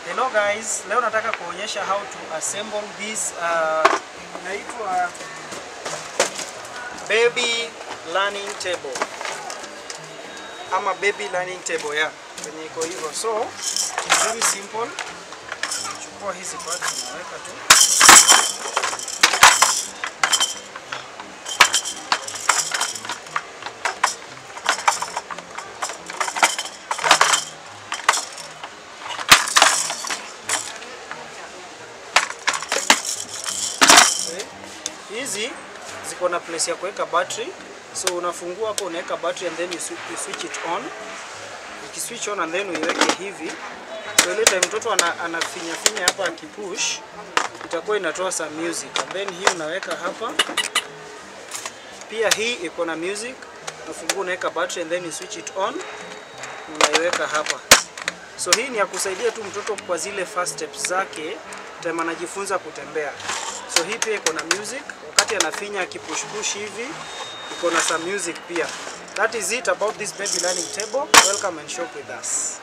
Hello guys, leo nataka kuonyesha how to assemble this inaitwa baby learning table ama baby learning table ya kwenye iko hivyo. So it's very simple. Chukua hizi parts unaweka tu. Hizi ziko na place ya kuweka battery, so unafungua hapo unaweka battery and then you switch it on. Ukiswitch on and then uiweke hivi, so ile time mtoto anafinya hapa akipush itakuwa inatoa some music, and then hii unaweka hapa. Pia hii iko na music, unafungua unaweka battery and then you switch it on, unaiweka hapa. So hii ni ya kusaidia tu mtoto kwa zile first steps zake time anajifunza kutembea. So hii pia iko na music, wakati anafinya akipush hivi iko na some music pia. That is it about this baby learning table. Welcome and shop with us.